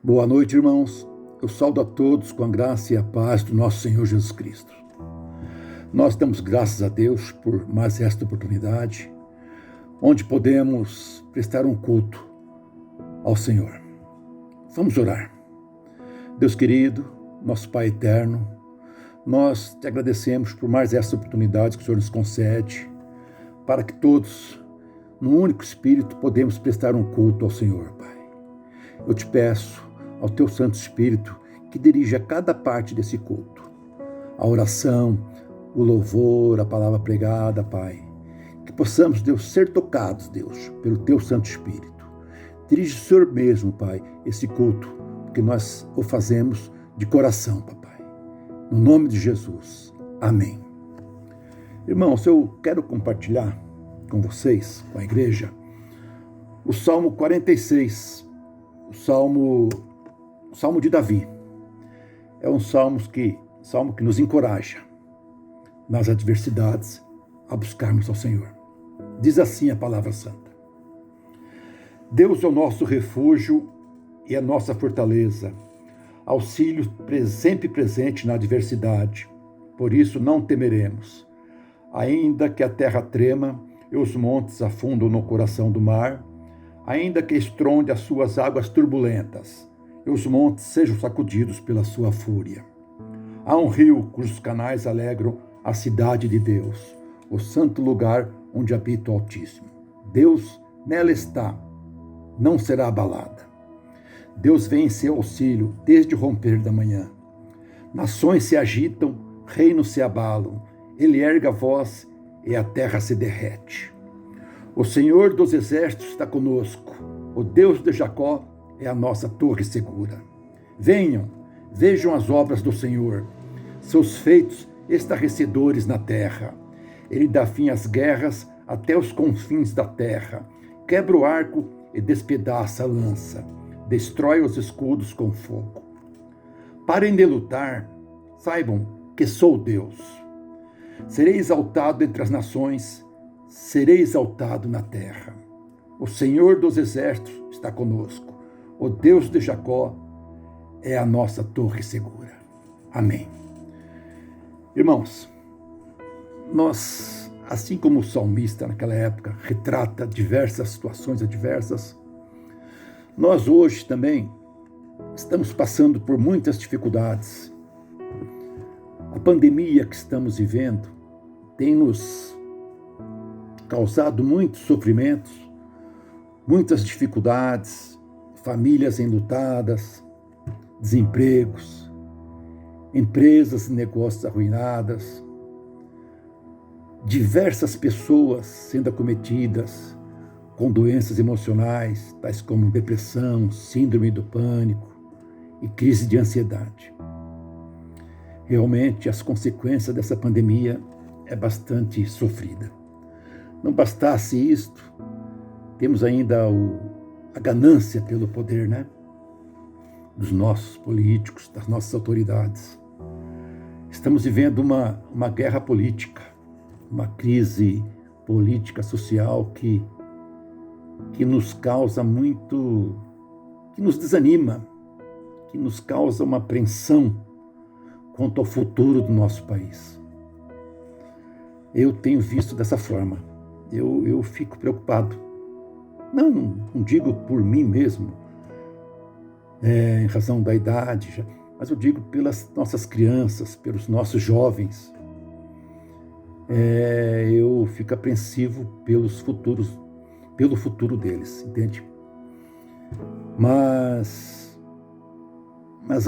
Boa noite, irmãos. Eu saúdo a todos com a graça e a paz do nosso Senhor Jesus Cristo. Nós damos graças a Deus por mais esta oportunidade, onde podemos prestar um culto ao Senhor. Vamos orar. Deus querido, nosso Pai eterno, nós te agradecemos por mais esta oportunidade que o Senhor nos concede, para que todos, no único Espírito, podemos prestar um culto ao Senhor, Pai. Eu te peço ao teu Santo Espírito que dirija cada parte desse culto. A oração, o louvor, a palavra pregada, Pai. Que possamos, Deus, ser tocados, Deus, pelo teu Santo Espírito. Dirige o Senhor mesmo, Pai, esse culto, porque nós o fazemos de coração, Papai. No nome de Jesus. Amém. Irmãos, eu quero compartilhar com vocês, com a igreja, o Salmo 46, o Salmo de Davi. É um salmo que nos encoraja nas adversidades a buscarmos ao Senhor. Diz assim a palavra santa: Deus é o nosso refúgio e a nossa fortaleza, auxílio sempre presente na adversidade. Por isso não temeremos, ainda que a terra trema e os montes afundam no coração do mar, ainda que estronde as suas águas turbulentas e os montes sejam sacudidos pela sua fúria. Há um rio cujos canais alegram a cidade de Deus, o santo lugar onde habita o Altíssimo. Deus nela está, não será abalada. Deus vem em seu auxílio desde o romper da manhã. Nações se agitam, reinos se abalam, ele ergue a voz e a terra se derrete. O Senhor dos exércitos está conosco, o Deus de Jacó é a nossa torre segura. Venham, vejam as obras do Senhor, seus feitos estarrecedores na terra. Ele dá fim às guerras até os confins da terra, quebra o arco e despedaça a lança, destrói os escudos com fogo. Parem de lutar, saibam que sou Deus. Serei exaltado entre as nações, serei exaltado na terra. O Senhor dos exércitos está conosco. O Deus de Jacó é a nossa torre segura. Amém. Irmãos, nós, assim como o salmista naquela época retrata diversas situações adversas, nós hoje também estamos passando por muitas dificuldades. A pandemia que estamos vivendo tem nos causado muitos sofrimentos, muitas dificuldades, famílias enlutadas, desempregos, empresas e negócios arruinadas, diversas pessoas sendo acometidas com doenças emocionais, tais como depressão, síndrome do pânico e crise de ansiedade. Realmente, as consequências dessa pandemia é bastante sofrida. Não bastasse isto, temos ainda a ganância pelo poder, né? Dos nossos políticos, das nossas autoridades. Estamos vivendo uma guerra política, uma crise política, social que nos causa muito, que nos desanima, que nos causa uma apreensão quanto ao futuro do nosso país. Eu tenho visto dessa forma. Eu fico preocupado. Não digo por mim mesmo, em razão da idade, mas eu digo pelas nossas crianças, pelos nossos jovens. Eu fico apreensivo pelo futuro deles, entende? Mas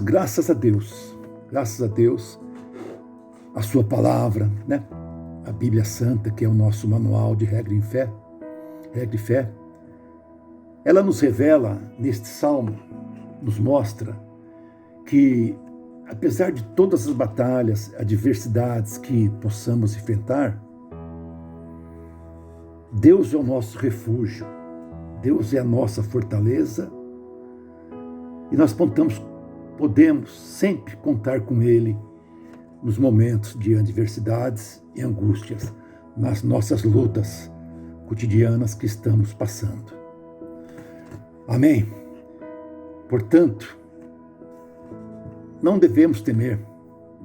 graças a Deus, a sua palavra, né? A Bíblia Santa, que é o nosso manual de regra e fé, ela nos revela, neste salmo, nos mostra que, apesar de todas as batalhas, adversidades que possamos enfrentar, Deus é o nosso refúgio, Deus é a nossa fortaleza e nós podemos sempre contar com Ele nos momentos de adversidades e angústias, nas nossas lutas cotidianas que estamos passando. Amém? Portanto, não devemos temer,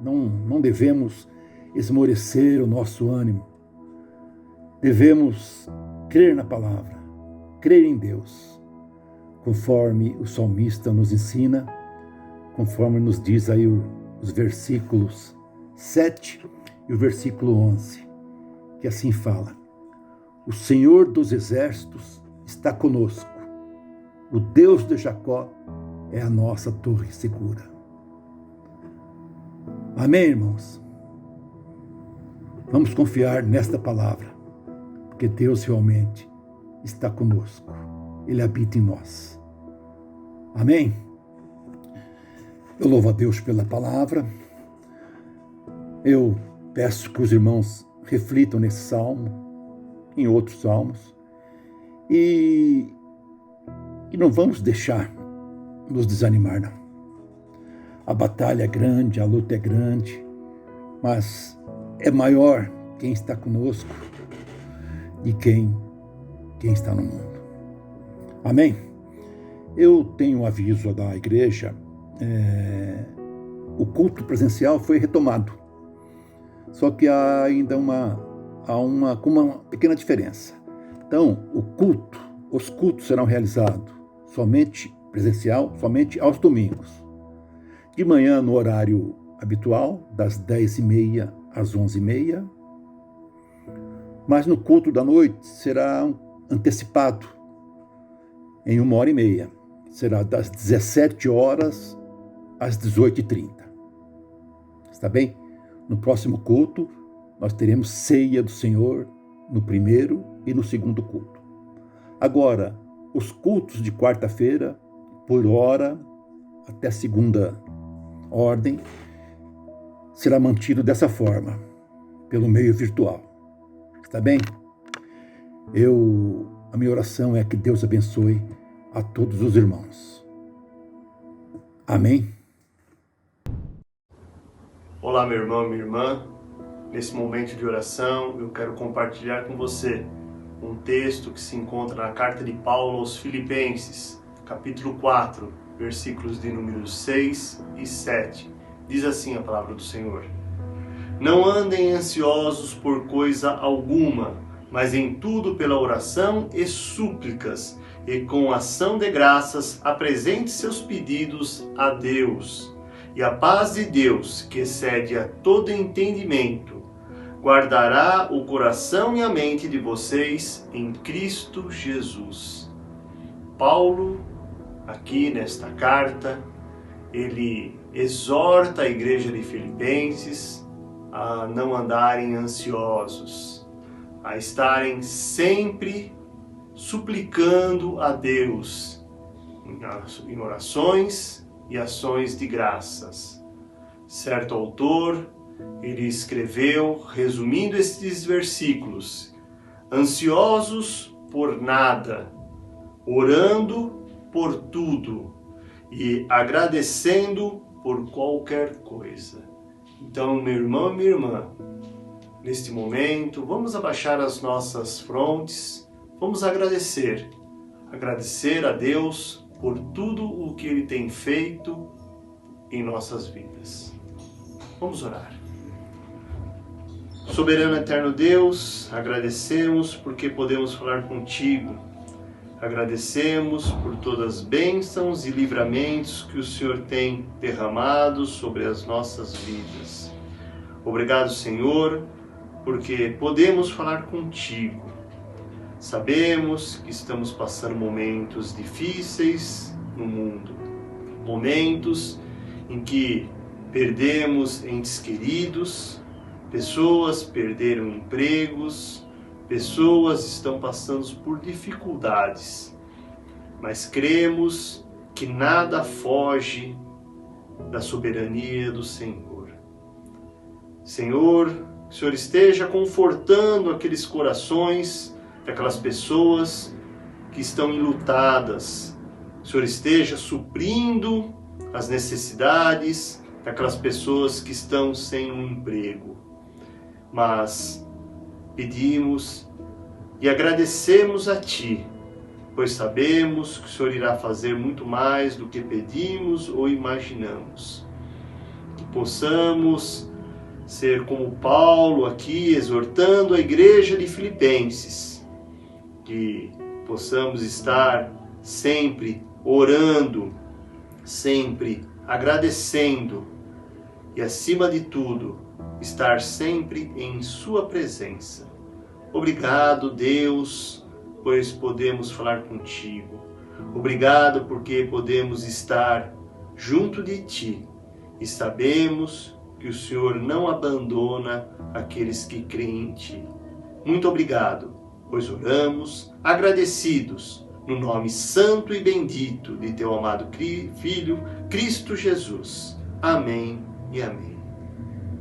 não devemos esmorecer o nosso ânimo. Devemos crer na palavra, crer em Deus, conforme o salmista nos ensina, conforme nos diz aí os versículos 7 e o versículo 11, que assim fala: o Senhor dos exércitos está conosco, o Deus de Jacó é a nossa torre segura. Amém, irmãos? Vamos confiar nesta palavra, porque Deus realmente está conosco, Ele habita em nós. Amém? Eu louvo a Deus pela palavra. Eu peço que os irmãos reflitam nesse salmo, em outros salmos, e não vamos deixar nos desanimar, não. A batalha é grande, a luta é grande, mas é maior quem está conosco de quem está no mundo. Amém? Eu tenho um aviso da igreja, o culto presencial foi retomado, só que há ainda uma pequena diferença. Então, os cultos serão realizados somente presencial, somente aos domingos. De manhã, no horário habitual, das 10h30 às 11h30, mas no culto da noite será antecipado em 1h30. Será das 17 horas às 18h30. Está bem? No próximo culto, nós teremos ceia do Senhor no primeiro e no segundo culto. Agora, os cultos de quarta-feira, por hora, até segunda ordem, será mantido dessa forma, pelo meio virtual. Está bem? A minha oração é que Deus abençoe a todos os irmãos. Amém? Olá, meu irmão, minha irmã. Nesse momento de oração, eu quero compartilhar com você um texto que se encontra na carta de Paulo aos Filipenses, capítulo 4, versículos de números 6 e 7. Diz assim a palavra do Senhor: não andem ansiosos por coisa alguma, mas em tudo pela oração e súplicas, e com ação de graças apresente seus pedidos a Deus. E a paz de Deus, que excede a todo entendimento, guardará o coração e a mente de vocês em Cristo Jesus. Paulo, aqui nesta carta, ele exorta a igreja de Filipenses a não andarem ansiosos, a estarem sempre suplicando a Deus em orações e ações de graças. Certo autor, ele escreveu, resumindo estes versículos: ansiosos por nada, orando por tudo e agradecendo por qualquer coisa. Então, meu irmão e minha irmã, neste momento, vamos abaixar as nossas frontes, vamos agradecer a Deus por tudo o que Ele tem feito em nossas vidas. Vamos orar. Soberano eterno Deus, agradecemos porque podemos falar contigo. Agradecemos por todas as bênçãos e livramentos que o Senhor tem derramado sobre as nossas vidas. Obrigado, Senhor, porque podemos falar contigo. Sabemos que estamos passando momentos difíceis no mundo, momentos em que perdemos entes queridos, pessoas perderam empregos, pessoas estão passando por dificuldades, mas cremos que nada foge da soberania do Senhor. Senhor, que o Senhor esteja confortando aqueles corações daquelas pessoas que estão enlutadas. Que o Senhor esteja suprindo as necessidades daquelas pessoas que estão sem um emprego. Mas pedimos e agradecemos a Ti, pois sabemos que o Senhor irá fazer muito mais do que pedimos ou imaginamos. possamos ser como Paulo aqui, exortando a igreja de Filipenses, que possamos estar sempre orando, sempre agradecendo e, acima de tudo, estar sempre em sua presença. Obrigado, Deus, pois podemos falar contigo. Obrigado porque podemos estar junto de ti e sabemos que o Senhor não abandona aqueles que creem em ti. Muito obrigado, pois oramos agradecidos no nome santo e bendito de teu amado Filho, Cristo Jesus. Amém e amém.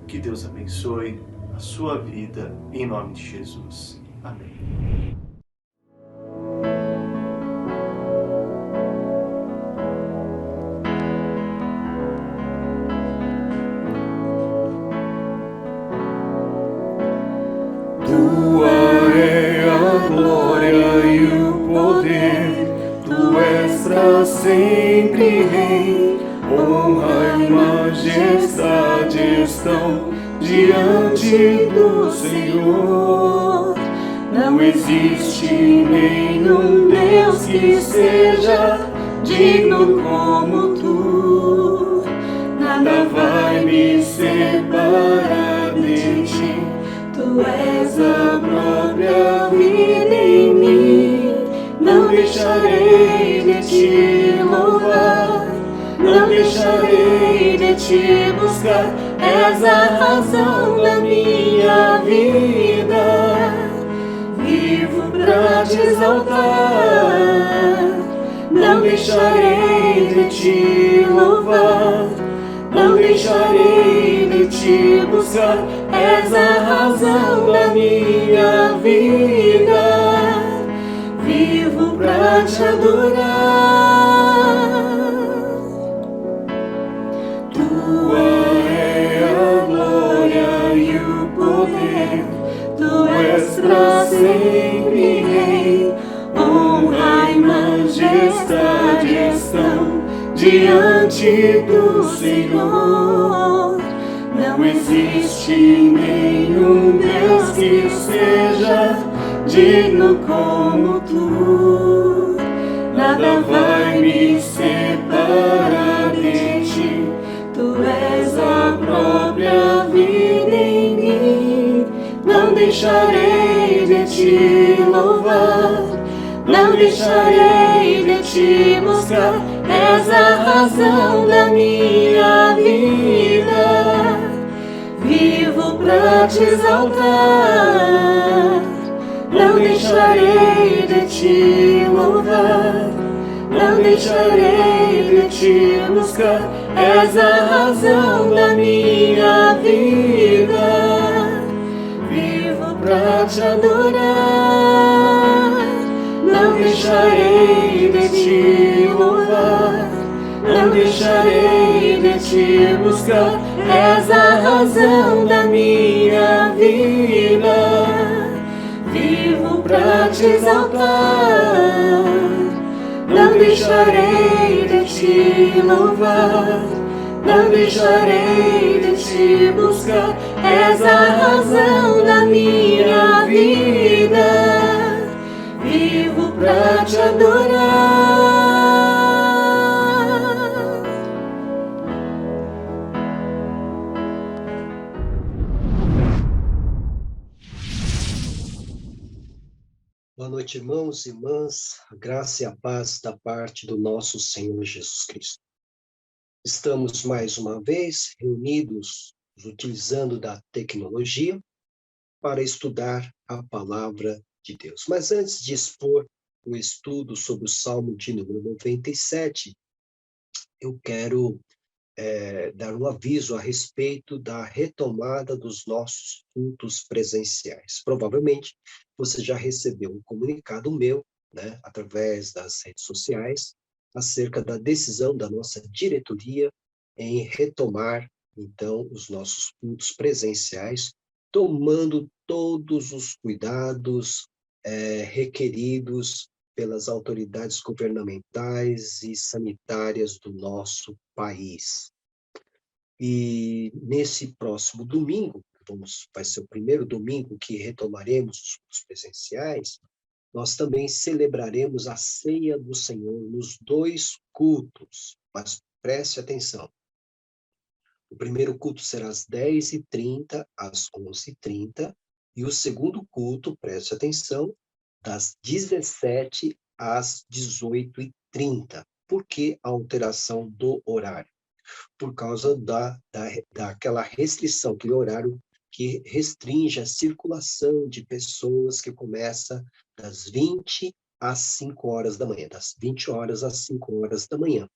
Que Deus abençoe a sua vida em nome de Jesus. Amém. Tua é a glória e o poder, Tu és pra sempre Rei. Honra e majestade estão diante do Senhor. Não existe nenhum Deus que seja digno como Tu. Nada vai me separar de Ti. Tu és a própria vida em mim. Não deixarei de Te louvar, não deixarei de Te buscar. És a razão da minha vida. Vivo pra Te exaltar. Não deixarei de Te louvar, não deixarei de Te buscar. És a razão da minha vida. Vivo pra Te adorar. Tua é a glória e o poder, Tu és pra sempre Rei. Honra e majestade estão diante do Senhor. Não existe nenhum Deus que seja digno como Tu. Nada vai me separar de Ti. Tu és a própria vida em mim. Não deixarei de Te louvar, não deixarei de Te buscar. És a razão da minha vida. Vivo pra Te exaltar. Não deixarei de Te louvar, não deixarei de Te buscar. És a razão da minha vida. Vivo pra Te adorar. Não deixarei de Te louvar, não deixarei de Te buscar. És a razão da minha vida. Vivo pra Te exaltar. Não deixarei de Te louvar, não deixarei de Te buscar. És a razão da minha vida. Vivo pra Te adorar. Boa noite, irmãos e irmãs, a graça e a paz da parte do nosso Senhor Jesus Cristo. Estamos mais uma vez reunidos, utilizando da tecnologia, para estudar a palavra de Deus. Mas antes de expor o estudo sobre o Salmo de número 97, eu quero dar um aviso a respeito da retomada dos nossos cultos presenciais. Provavelmente você já recebeu um comunicado meu, né, através das redes sociais, acerca da decisão da nossa diretoria em retomar, então, os nossos cultos presenciais, tomando todos os cuidados requeridos pelas autoridades governamentais e sanitárias do nosso país. E nesse próximo domingo, vai ser o primeiro domingo que retomaremos os cultos presenciais, nós também celebraremos a ceia do Senhor nos 2 cultos. Mas preste atenção. O primeiro culto será às 10h30, às 11h30, e o segundo culto, preste atenção, das 17 às 18h30. Por que a alteração do horário? Por causa daquela restrição, aquele horário que restringe a circulação de pessoas, que começa das 20 às 5 horas da manhã, das 20 horas às 5 horas da manhã.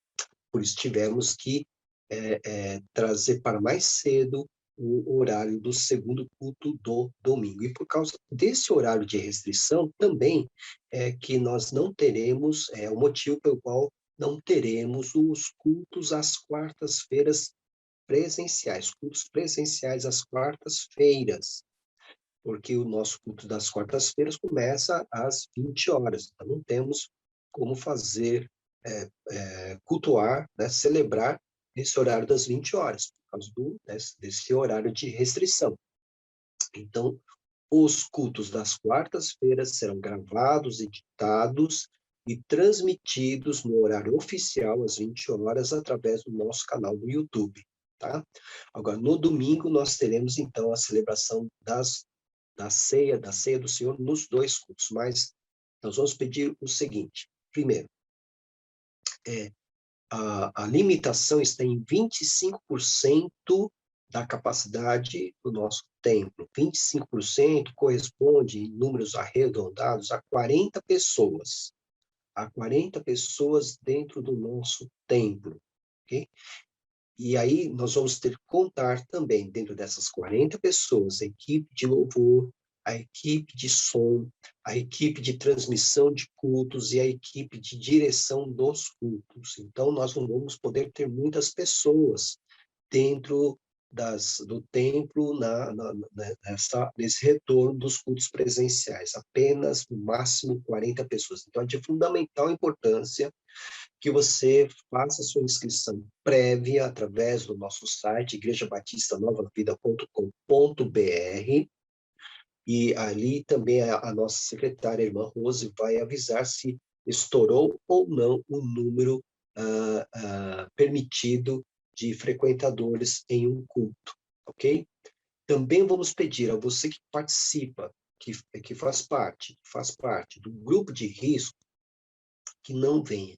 Por isso tivemos que trazer para mais cedo o horário do segundo culto do domingo. E por causa desse horário de restrição, também que nós não teremos, o motivo pelo qual não teremos os cultos às quartas-feiras presenciais, cultos presenciais às quartas-feiras, porque o nosso culto das quartas-feiras começa às 20 horas, então não temos como fazer, cultuar, né, celebrar esse horário das 20 horas, por causa desse horário de restrição. Então, os cultos das quartas-feiras serão gravados, editados e transmitidos no horário oficial, às 20 horas, através do nosso canal do YouTube, tá? Agora, no domingo, nós teremos, então, a celebração da ceia do Senhor nos 2 cultos, mas nós vamos pedir o seguinte: primeiro, a limitação está em 25% da capacidade do nosso templo. 25% corresponde, em números arredondados, a 40 pessoas. Há 40 pessoas dentro do nosso templo, ok? E aí nós vamos ter que contar também, dentro dessas 40 pessoas, a equipe de louvor, a equipe de som, a equipe de transmissão de cultos e a equipe de direção dos cultos. Então, nós não vamos poder ter muitas pessoas dentro do templo nesse retorno dos cultos presenciais, apenas no máximo 40 pessoas. Então, é de fundamental importância que você faça a sua inscrição prévia através do nosso site, igrejabatistanovavida.com.br, e ali também a nossa secretária, a irmã Rose, vai avisar se estourou ou não o número permitido de frequentadores em um culto, ok? Também vamos pedir a você que participa, que faz parte do grupo de risco, que não venha,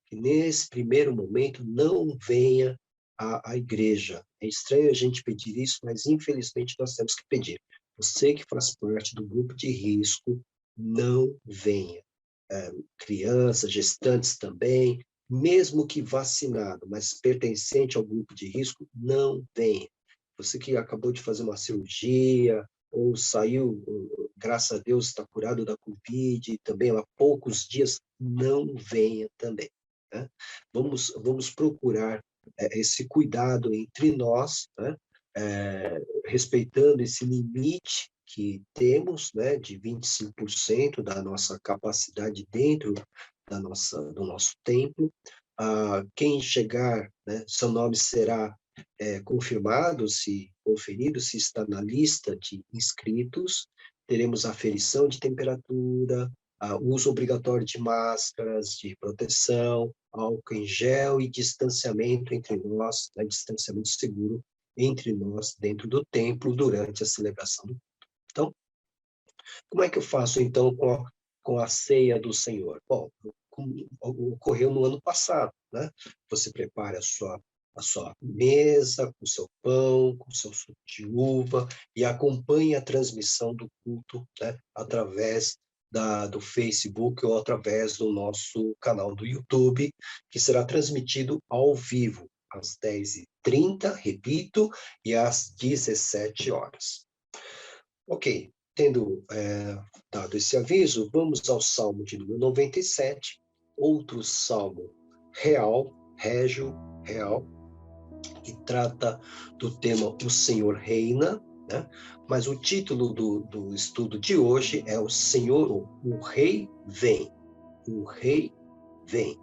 que nesse primeiro momento não venha à igreja. É estranho a gente pedir isso, mas infelizmente nós temos que pedir. Você que faz parte do grupo de risco, não venha. Crianças, gestantes também, mesmo que vacinado, mas pertencente ao grupo de risco, não venha. Você que acabou de fazer uma cirurgia, ou saiu, graças a Deus, está curado da Covid, também há poucos dias, não venha também. Né? Vamos procurar esse cuidado entre nós, né? Respeitando esse limite que temos, né, de 25% da nossa capacidade dentro do nosso templo. Quem chegar, né, seu nome será confirmado, conferido, se está na lista de inscritos. Teremos aferição de temperatura, uso obrigatório de máscaras de proteção, álcool em gel e distanciamento entre nós, né, distanciamento seguro entre nós dentro do templo durante a celebração do culto. Então, como é que eu faço, então, com a ceia do Senhor? Bom, como ocorreu no ano passado, né? Você prepara a sua mesa com o seu pão, com o seu suco de uva e acompanhe a transmissão do culto, né, através do Facebook ou através do nosso canal do YouTube, que será transmitido ao vivo, às 10h30, repito, e às 17 horas. Ok, tendo dado esse aviso, vamos ao Salmo de número 97, outro salmo régio, que trata do tema O Senhor Reina, né? Mas o título do estudo de hoje é o Rei Vem. O Rei Vem.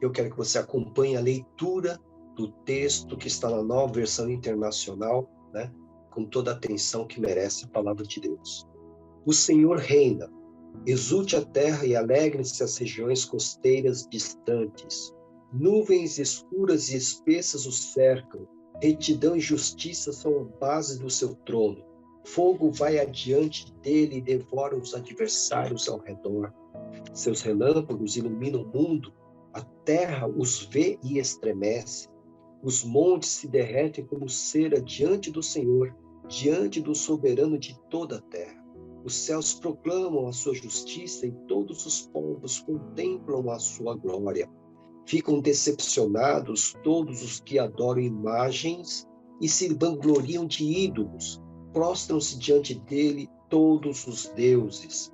Eu quero que você acompanhe a leitura do texto que está na Nova Versão Internacional, né? Com toda a atenção que merece a palavra de Deus. O Senhor reina, exulte a terra e alegrem-se as regiões costeiras distantes. Nuvens escuras e espessas o cercam, retidão e justiça são a base do seu trono. Fogo vai adiante dele e devora os adversários ao redor. Seus relâmpagos iluminam o mundo, a terra os vê e estremece. Os montes se derretem como cera diante do Senhor, diante do soberano de toda a terra. Os céus proclamam a sua justiça e todos os povos contemplam a sua glória. Ficam decepcionados todos os que adoram imagens e se vangloriam de ídolos. Prostram-se diante dele todos os deuses.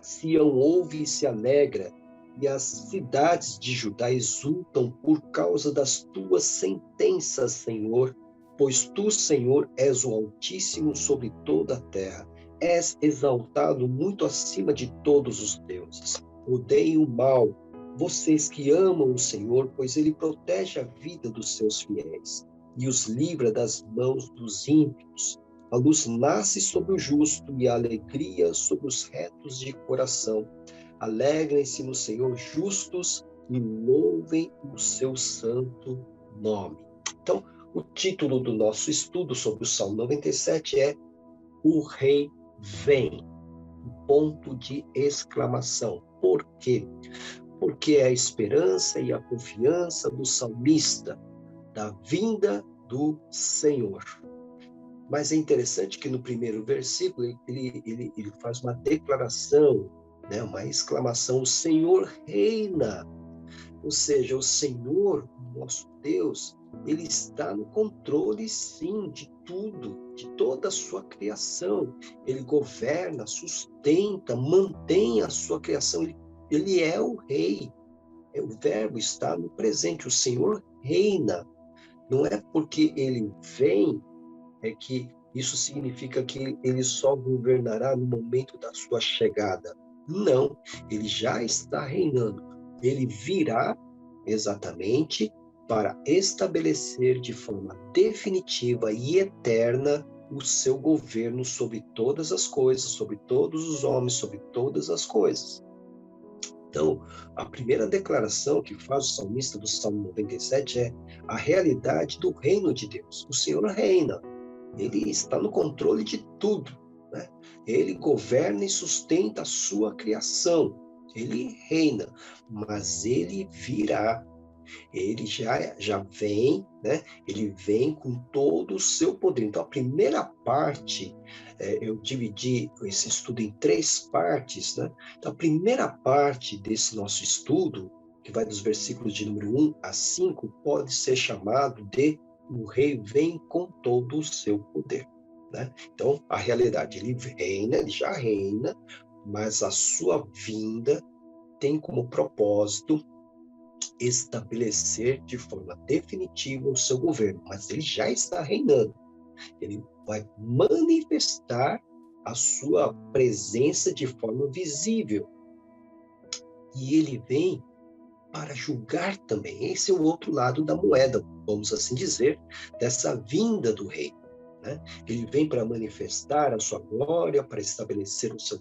Sião ouve e se alegra, e as cidades de Judá exultam por causa das tuas sentenças, Senhor, pois tu, Senhor, és o Altíssimo sobre toda a terra. És exaltado muito acima de todos os deuses. Odeiem o mal, vocês que amam o Senhor, pois ele protege a vida dos seus fiéis e os livra das mãos dos ímpios. A luz nasce sobre o justo e a alegria sobre os retos de coração. Alegrem-se no Senhor justos e louvem o seu santo nome. Então, o título do nosso estudo sobre o Salmo 97 é O Rei Vem, ponto de exclamação. Por quê? Porque é a esperança e a confiança do salmista da vinda do Senhor. Mas é interessante que no primeiro versículo ele faz uma declaração, né, uma exclamação: o Senhor reina. Ou seja, o Senhor, nosso Deus, ele está no controle, sim, de tudo, de toda a sua criação. Ele governa, sustenta, mantém a sua criação. Ele é o rei. O verbo está no presente. O Senhor reina. Não é porque ele vem, é que isso significa que ele só governará no momento da sua chegada. Não, ele já está reinando. Ele virá exatamente para estabelecer de forma definitiva e eterna o seu governo sobre todas as coisas, sobre todos os homens, sobre todas as coisas. Então, a primeira declaração que faz o salmista do Salmo 97 é a realidade do reino de Deus. O Senhor reina, ele está no controle de tudo, né? Ele governa e sustenta a sua criação, ele reina, mas ele virá. Ele já vem, né? Ele vem com todo o seu poder. Então, a primeira parte, eu dividi esse estudo em 3 partes, né? Então, a primeira parte desse nosso estudo, que vai dos versículos de número 1 a 5, pode ser chamado de o rei vem com todo o seu poder, né? Então, a realidade, ele reina, ele já reina, mas a sua vinda tem como propósito estabelecer de forma definitiva o seu governo, mas ele já está reinando. Ele vai manifestar a sua presença de forma visível. E ele vem para julgar também. Esse é o outro lado da moeda, vamos assim dizer, dessa vinda do rei, né? Ele vem para manifestar a sua glória, para estabelecer o seu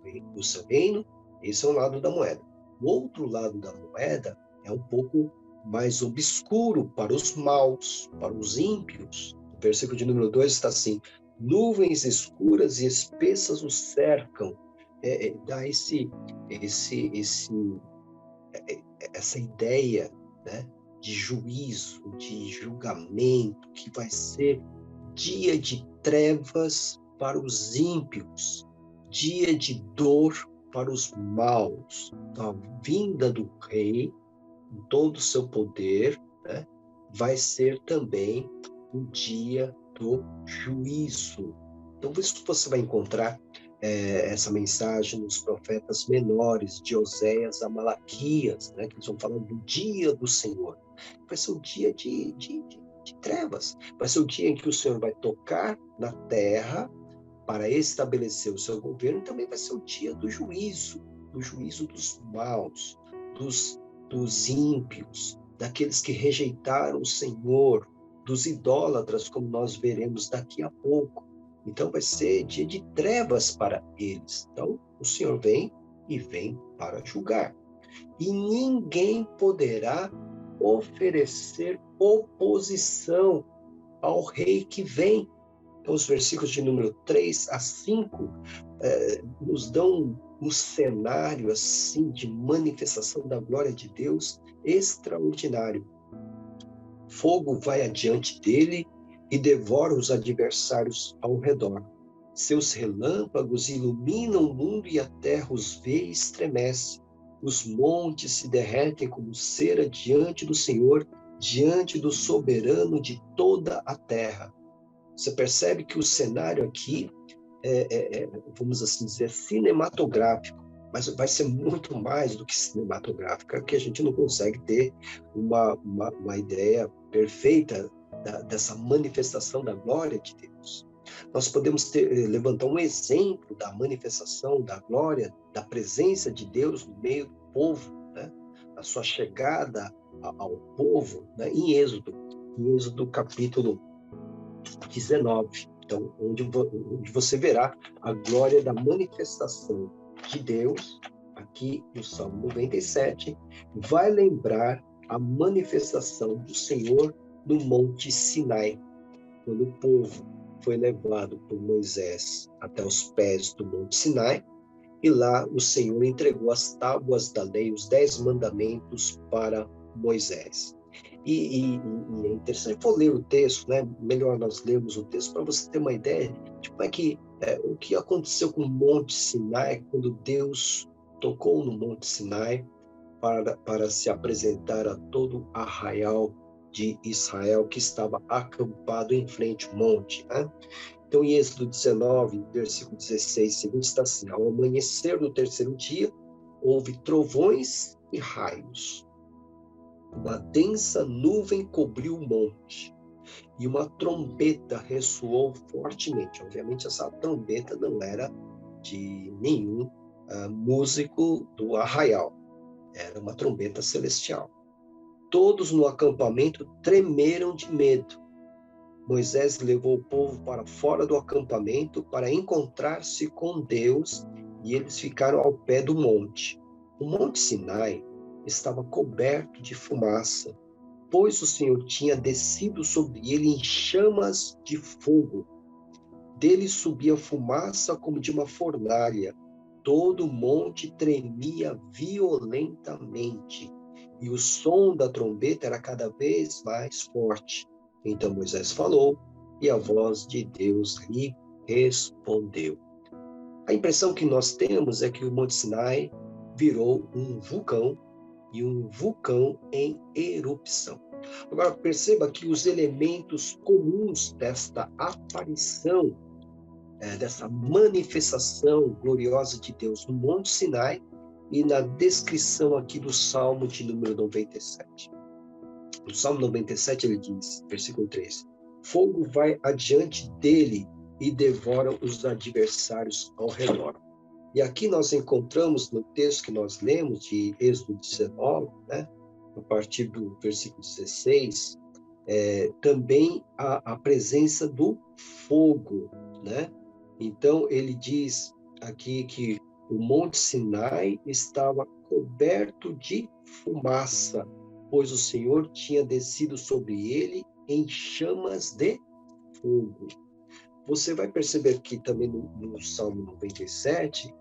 reino. Esse é um lado da moeda. O outro lado da moeda é um pouco mais obscuro para os maus, para os ímpios. O versículo de número 2 está assim: nuvens escuras e espessas o cercam. Dá essa ideia, né, de juízo, de julgamento, que vai ser dia de trevas para os ímpios, dia de dor para os maus. Então, a vinda do rei, com todo o seu poder, né, vai ser também o dia do juízo. Então, por isso você vai encontrar essa mensagem nos profetas menores, de Oséias a Malaquias, né, que eles vão falando do dia do Senhor. Vai ser um dia de trevas. Vai ser o dia em que o Senhor vai tocar na terra para estabelecer o seu governo. E também vai ser o dia do juízo dos maus, dos ímpios, daqueles que rejeitaram o Senhor, dos idólatras, como nós veremos daqui a pouco. Então vai ser dia de trevas para eles. Então o Senhor vem e vem para julgar. E ninguém poderá oferecer oposição ao rei que vem. Então os versículos de número 3 a 5 nos dão um cenário assim de manifestação da glória de Deus extraordinário. Fogo vai adiante dele e devora os adversários ao redor. Seus relâmpagos iluminam o mundo e a terra os vê e estremece. Os montes se derretem como cera diante do Senhor, diante do soberano de toda a terra. Você percebe que o cenário aqui vamos assim dizer, cinematográfico, mas vai ser muito mais do que cinematográfico, que a gente não consegue ter uma ideia perfeita dessa manifestação da glória de Deus. Nós podemos levantar um exemplo da manifestação da glória, da presença de Deus no meio do povo, né? A sua chegada ao povo, né? Em Êxodo capítulo 19. Então, onde você verá a glória da manifestação de Deus, aqui no Salmo 97, vai lembrar a manifestação do Senhor no Monte Sinai, quando o povo foi levado por Moisés até os pés do Monte Sinai, e lá o Senhor entregou as tábuas da lei, os 10 mandamentos para Moisés. E é interessante, vou ler o texto, né? Melhor nós lermos o texto para você ter uma ideia de como é que o que aconteceu com o Monte Sinai, quando Deus tocou no Monte Sinai para se apresentar a todo o arraial de Israel que estava acampado em frente ao monte, né? Então, em Êxodo 19, versículo 16, seguinte, está assim: ao amanhecer do terceiro dia, houve trovões e raios. Uma densa nuvem cobriu o monte e uma trombeta ressoou fortemente. Obviamente, essa trombeta não era de nenhum músico do arraial. Era uma trombeta celestial. Todos no acampamento tremeram de medo. Moisés levou o povo para fora do acampamento para encontrar-se com Deus e eles ficaram ao pé do monte. O Monte Sinai estava coberto de fumaça, pois o Senhor tinha descido sobre ele em chamas de fogo. Dele subia fumaça como de uma fornalha. Todo o monte tremia violentamente, e o som da trombeta era cada vez mais forte. Então Moisés falou, e a voz de Deus lhe respondeu. A impressão que nós temos é que o Monte Sinai virou um vulcão, e um vulcão em erupção. Agora, perceba que os elementos comuns desta aparição, dessa manifestação gloriosa de Deus no Monte Sinai e na descrição aqui do Salmo de número 97. No Salmo 97 ele diz, versículo 3, fogo vai adiante dele e devora os adversários ao redor. E aqui nós encontramos no texto que nós lemos de Êxodo 19, né, a partir do versículo 16, também a presença do fogo, né? Então ele diz aqui que o Monte Sinai estava coberto de fumaça, pois o Senhor tinha descido sobre ele em chamas de fogo. Você vai perceber que também no Salmo 97,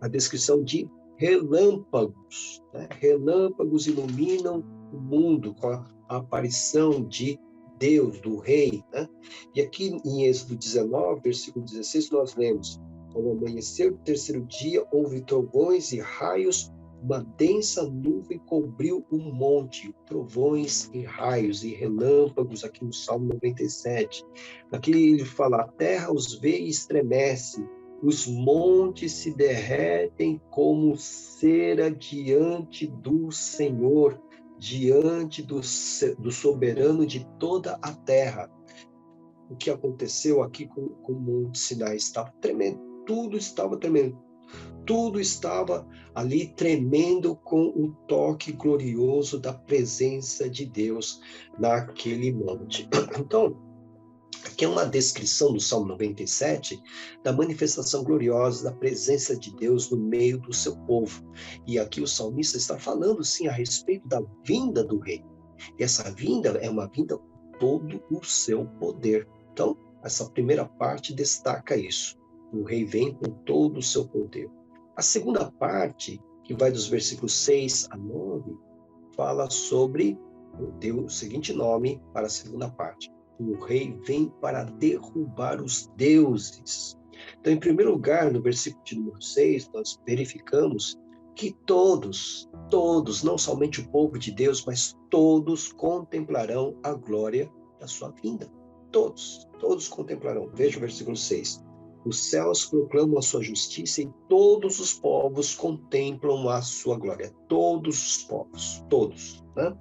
a descrição de relâmpagos, né? Relâmpagos iluminam o mundo com a aparição de Deus, do Rei, né? E aqui em Êxodo 19, versículo 16, nós lemos, ao amanhecer do terceiro dia, houve trovões e raios, uma densa nuvem cobriu o monte, trovões e raios e relâmpagos, aqui no Salmo 97. Aqui ele fala, a terra os vê e estremece, os montes se derretem como cera diante do Senhor, diante do soberano de toda a terra. O que aconteceu aqui com o Monte Sinai? Estava tremendo, tudo estava tremendo. Tudo estava ali tremendo com o toque glorioso da presença de Deus naquele monte. Então, aqui é uma descrição do Salmo 97 da manifestação gloriosa da presença de Deus no meio do seu povo. E aqui o salmista está falando, sim, a respeito da vinda do rei. E essa vinda é uma vinda com todo o seu poder. Então, essa primeira parte destaca isso. O rei vem com todo o seu poder. A segunda parte, que vai dos versículos 6 a 9, fala sobre, deu o seguinte nome para a segunda parte. O rei vem para derrubar os deuses. Então, em primeiro lugar, no versículo de número 6, nós verificamos que todos, não somente o povo de Deus, mas todos contemplarão a glória da sua vinda. Todos contemplarão. Veja o versículo 6. Os céus proclamam a sua justiça e todos os povos contemplam a sua glória. Todos os povos, todos. Né?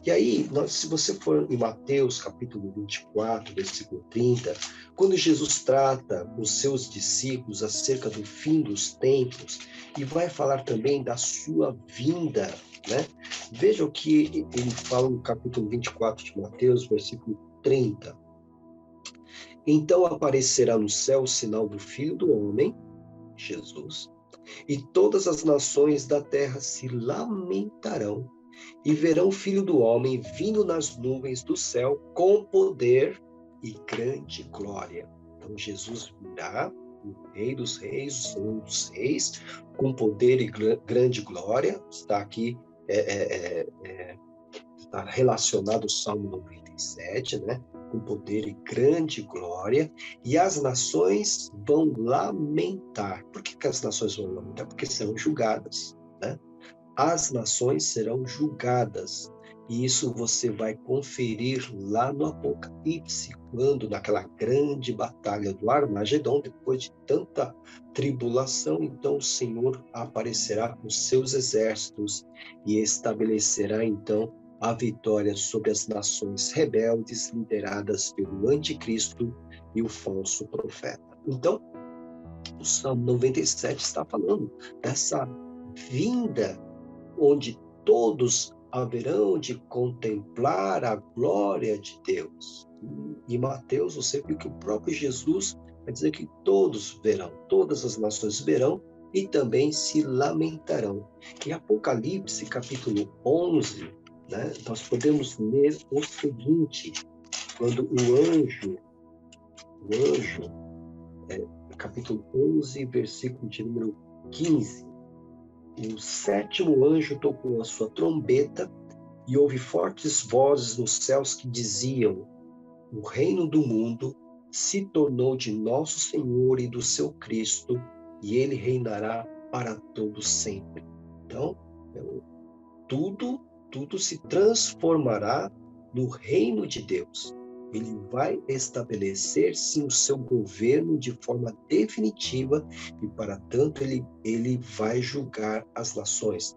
E aí, se você for em Mateus, capítulo 24, versículo 30, quando Jesus trata os seus discípulos acerca do fim dos tempos, e vai falar também da sua vinda, né? Veja o que ele fala no capítulo 24 de Mateus, versículo 30. Então aparecerá no céu o sinal do Filho do Homem, Jesus, e todas as nações da terra se lamentarão e verão o Filho do Homem vindo nas nuvens do céu com poder e grande glória. Então Jesus virá, o Rei dos Reis, o Senhor dos Reis, com poder e grande glória. Está aqui, está relacionado ao Salmo 97, né? Com poder e grande glória, e as nações vão lamentar. Por que as nações vão lamentar? Porque serão julgadas, né? As nações serão julgadas, e isso você vai conferir lá no Apocalipse, quando naquela grande batalha do Armagedon, depois de tanta tribulação, então o Senhor aparecerá com seus exércitos e estabelecerá então a vitória sobre as nações rebeldes lideradas pelo anticristo e o falso profeta. Então, o Salmo 97 está falando dessa vinda onde todos haverão de contemplar a glória de Deus. E Mateus, você viu que o próprio Jesus vai dizer que todos verão, todas as nações verão e também se lamentarão. Em Apocalipse, capítulo 11, né, nós podemos ler o seguinte, quando o anjo, capítulo 11, versículo de número 15, o sétimo anjo tocou a sua trombeta e houve fortes vozes nos céus que diziam: o reino do mundo se tornou de nosso Senhor e do seu Cristo, e ele reinará para todo sempre. Então, tudo se transformará no reino de Deus. Ele vai estabelecer, sim, o seu governo de forma definitiva e, para tanto, ele vai julgar as nações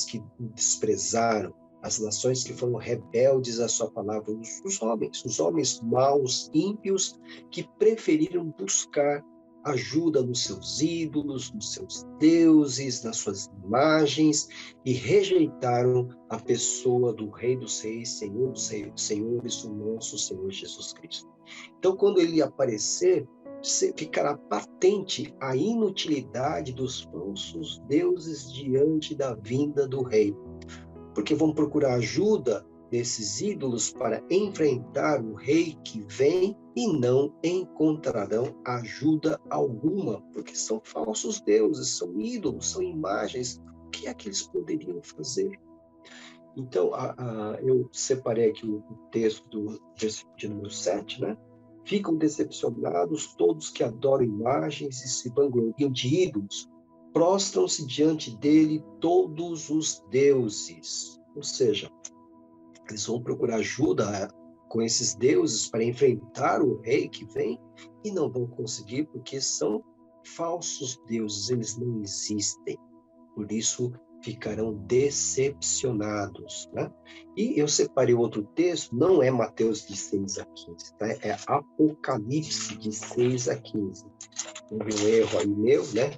que desprezaram, as nações que foram rebeldes à sua palavra, os homens maus, ímpios, que preferiram buscar ajuda nos seus ídolos, nos seus deuses, nas suas imagens, e rejeitaram a pessoa do Rei dos Reis, Senhor dos Senhores, o nosso Senhor Jesus Cristo. Então, quando ele aparecer, ficará patente a inutilidade dos falsos deuses diante da vinda do Rei, porque vão procurar ajuda desses ídolos para enfrentar o Rei que vem e não encontrarão ajuda alguma, porque são falsos deuses, são ídolos, são imagens. O que é que eles poderiam fazer? Então, eu separei aqui o texto do versículo de número 7, né? Ficam decepcionados todos que adoram imagens e se vangloriam de ídolos, prostram-se diante dele todos os deuses. Ou seja, eles vão procurar ajuda com esses deuses para enfrentar o rei que vem e não vão conseguir porque são falsos deuses, eles não existem. Por isso ficarão decepcionados, né? E eu separei outro texto, não é Mateus de 6 a 15, tá? É Apocalipse de 6 a 15. Houve um erro aí meu, né?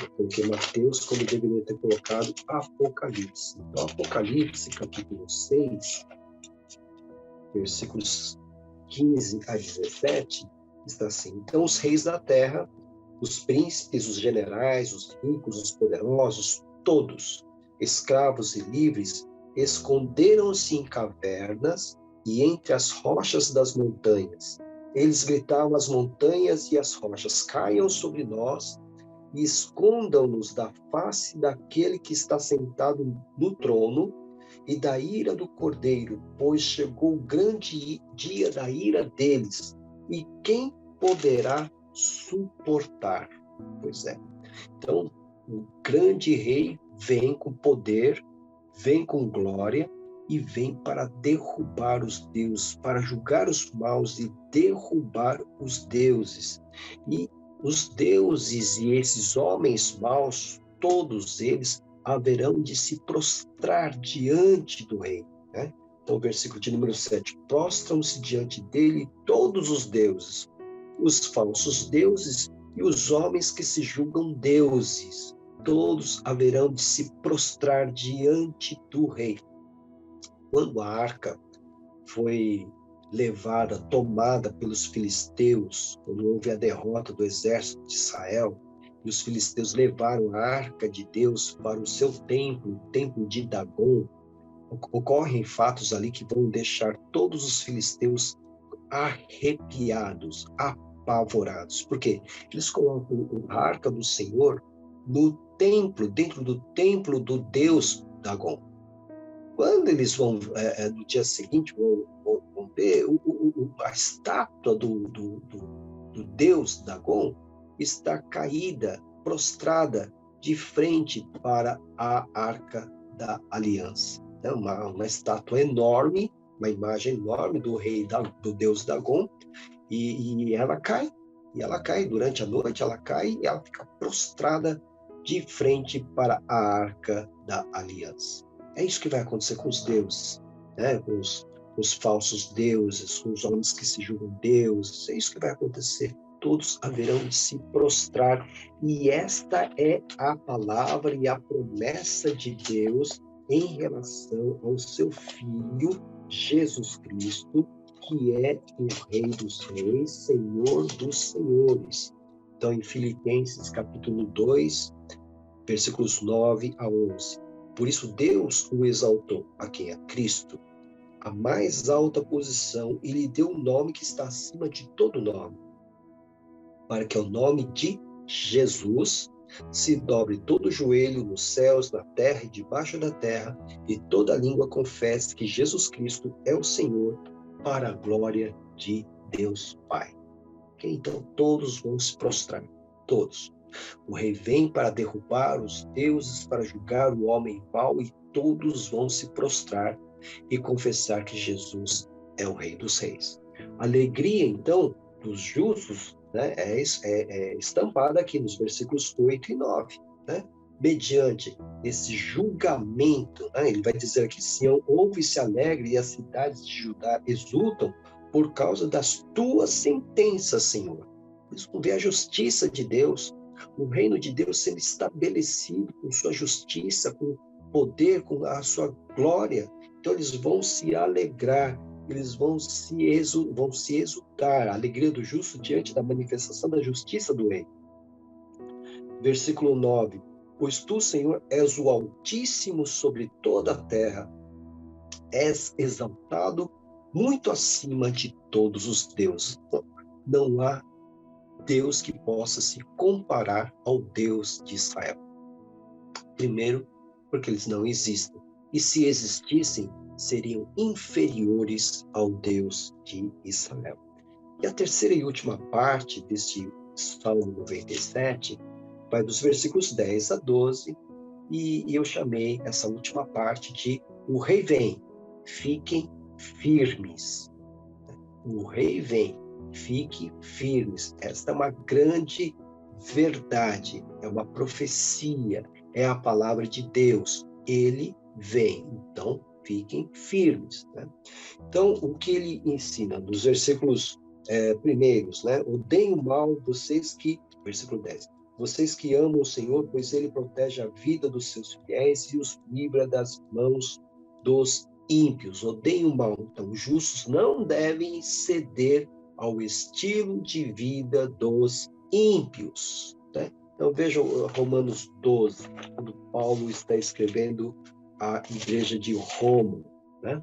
Eu coloquei Mateus, como deveria ter colocado Apocalipse. Então, Apocalipse, capítulo 6, versículos 15 a 17, está assim: então os reis da terra, os príncipes, os generais, os ricos, os poderosos, todos, escravos e livres, esconderam-se em cavernas e entre as rochas das montanhas. Eles gritavam às montanhas e às rochas: caiam sobre nós e escondam-nos da face daquele que está sentado no trono e da ira do Cordeiro, pois chegou o grande dia da ira deles. E quem poderá suportar? Pois é. Então, o grande rei vem com poder, vem com glória e vem para derrubar os deuses, para julgar os maus e derrubar os deuses. E os deuses e esses homens maus, todos eles haverão de se prostrar diante do rei, né? Então, o versículo de número 7, prostram-se diante dele todos os deuses, os falsos deuses e os homens que se julgam deuses, todos haverão de se prostrar diante do rei. Quando a arca foi levada, tomada pelos filisteus, quando houve a derrota do exército de Israel, e os filisteus levaram a arca de Deus para o seu templo, o templo de Dagon, ocorrem fatos ali que vão deixar todos os filisteus arrepiados, apavorados. Por quê? Eles colocam a arca do Senhor no templo, dentro do templo do Deus Dagon. Quando eles vão, no dia seguinte, vão ver, a estátua do Deus Dagon está caída, prostrada, de frente para a Arca da Aliança. É uma estátua enorme, uma imagem enorme do rei, do Deus Dagon, e ela cai. E ela cai durante a noite, ela cai e ela fica prostrada de frente para a Arca da Aliança. É isso que vai acontecer com os deuses, né? Com os falsos deuses, com os homens que se julgam deuses. É isso que vai acontecer. Todos haverão de se prostrar. E esta é a palavra e a promessa de Deus em relação ao seu Filho, Jesus Cristo, que é o Rei dos Reis, Senhor dos Senhores. Então, em Filipenses, capítulo 2, versículos 9 a 11. Por isso, Deus o exaltou, a quem é Cristo, a mais alta posição, e lhe deu um nome que está acima de todo nome, para que ao nome de Jesus se dobre todo o joelho nos céus, na terra e debaixo da terra, e toda língua confesse que Jesus Cristo é o Senhor, para a glória de Deus Pai. Okay? Então, todos vão se prostrar, todos. O rei vem para derrubar os deuses, para julgar o homem mau, e todos vão se prostrar e confessar que Jesus é o Rei dos Reis. A alegria, então, dos justos, né, é estampada aqui nos versículos 8 e 9. Né? Mediante esse julgamento, né, ele vai dizer aqui: Sião ouve-se alegre e as cidades de Judá exultam por causa das tuas sentenças, Senhor. Eles vão ver a justiça de Deus, o reino de Deus sendo estabelecido com sua justiça, com poder, com a sua glória. Então eles vão se alegrar, eles vão se exultar, a alegria do justo diante da manifestação da justiça do rei. Versículo 9. Pois tu, Senhor, és o Altíssimo sobre toda a terra, és exaltado muito acima de todos os deuses. Não há Deus que possa se comparar ao Deus de Israel. Primeiro, porque eles não existem. E se existissem, seriam inferiores ao Deus de Israel. E a terceira e última parte deste Salmo 97 vai dos versículos 10 a 12, e eu chamei essa última parte de o rei vem, fiquem firmes. O rei vem, fiquem firmes. Esta é uma grande verdade, é uma profecia, é a palavra de Deus. Ele vem, então fiquem firmes. Né? Então, o que ele ensina nos versículos primeiros, né? Odeiem o mal, vocês que, versículo 10, Vocês que amam o Senhor, pois Ele protege a vida dos seus fiéis e os livra das mãos dos ímpios. Odeiem o mal. Então, os justos não devem ceder ao estilo de vida dos ímpios. Né? Então, vejam Romanos 12, quando Paulo está escrevendo à igreja de Roma. Né?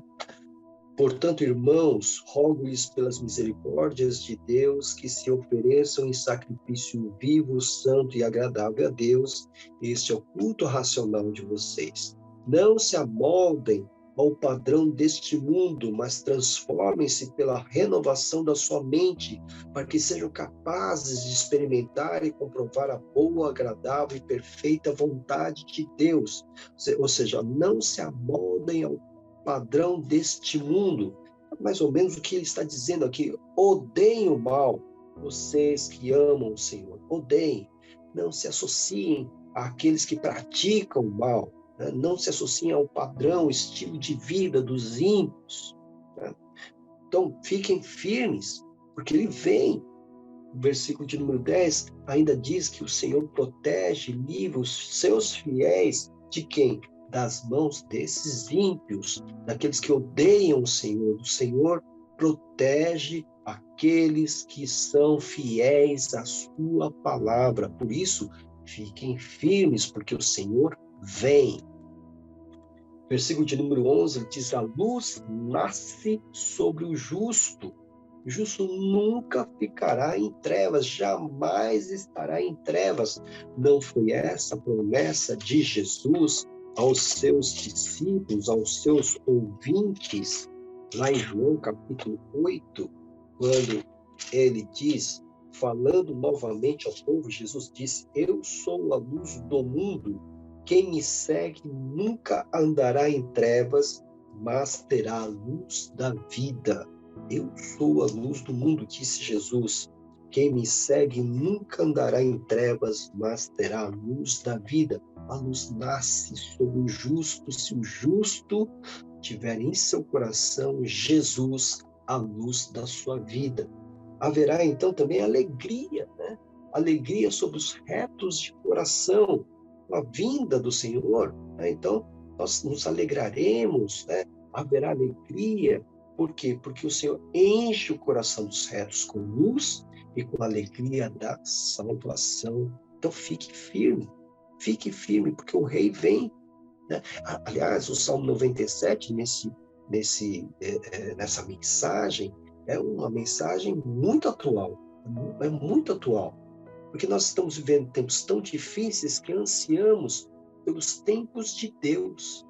Portanto, irmãos, rogo-lhes pelas misericórdias de Deus que se ofereçam em sacrifício vivo, santo e agradável a Deus. Este é o culto racional de vocês. Não se amoldem ao padrão deste mundo, mas transformem-se pela renovação da sua mente, para que sejam capazes de experimentar e comprovar a boa, agradável e perfeita vontade de Deus. Ou seja, não se amoldem ao padrão deste mundo. Mais ou menos o que ele está dizendo aqui: odeiem o mal, vocês que amam o Senhor, odeiem, não se associem àqueles que praticam o mal, né? Não se associem ao padrão, estilo de vida dos ímpios, né? Então, fiquem firmes, porque ele vem. O versículo de número 10 ainda diz que o Senhor protege, livra os seus fiéis de quem? Das mãos desses ímpios, daqueles que odeiam o Senhor. O Senhor protege aqueles que são fiéis à sua palavra. Por isso, fiquem firmes, porque o Senhor vem. Versículo de número 11 diz: a luz nasce sobre o justo. O justo nunca ficará em trevas, jamais estará em trevas. Não foi essa a promessa de Jesus aos seus discípulos, aos seus ouvintes, lá em João capítulo 8, quando ele diz, falando novamente ao povo, Jesus disse: eu sou a luz do mundo, quem me segue nunca andará em trevas, mas terá a luz da vida. Eu sou a luz do mundo, disse Jesus. Quem me segue nunca andará em trevas, mas terá a luz da vida. A luz nasce sobre o justo, se o justo tiver em seu coração Jesus, a luz da sua vida. Haverá então também alegria, né? Alegria sobre os retos de coração, a vinda do Senhor, né? Então, nós nos alegraremos, né? Haverá alegria. Por quê? Porque o Senhor enche o coração dos retos com luz e com a alegria da salvação. Então, fique firme, porque o Rei vem, né? Aliás, o Salmo 97, nessa mensagem, é uma mensagem muito atual, porque nós estamos vivendo tempos tão difíceis que ansiamos pelos tempos de Deus.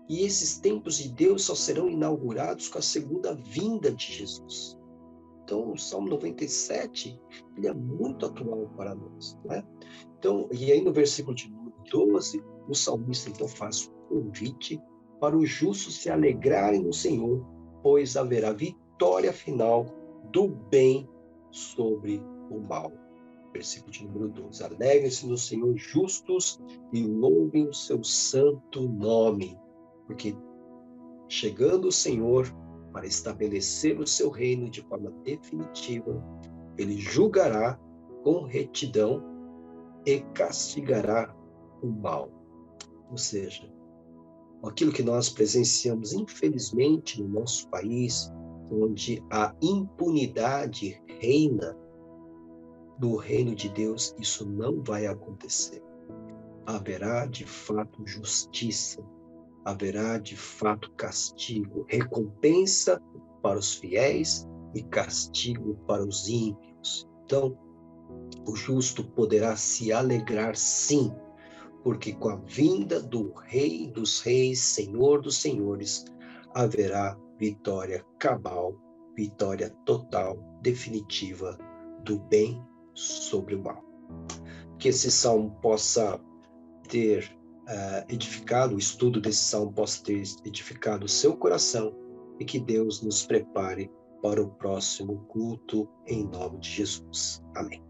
E esses tempos de Deus só serão inaugurados com a segunda vinda de Jesus. Então, o Salmo 97, ele é muito atual para nós, né? Então, e aí no versículo de número 12, o salmista então faz um convite para os justos se alegrarem no Senhor, pois haverá vitória final do bem sobre o mal. Versículo de número 12. Alegrem-se no Senhor justos e louvem o seu santo nome, porque chegando o Senhor para estabelecer o seu reino de forma definitiva, ele julgará com retidão e castigará o mal. Ou seja, aquilo que nós presenciamos, infelizmente, no nosso país, onde a impunidade reina, no reino de Deus, isso não vai acontecer. Haverá, de fato, justiça. Haverá, de fato, castigo. Recompensa para os fiéis e castigo para os ímpios. Então, o justo poderá se alegrar, sim, porque com a vinda do Rei dos Reis, Senhor dos Senhores, haverá vitória cabal, vitória total, definitiva do bem sobre o mal. Que esse salmo possa ter edificado, o estudo desse salmo possa ter edificado o seu coração e que Deus nos prepare para o próximo culto em nome de Jesus. Amém.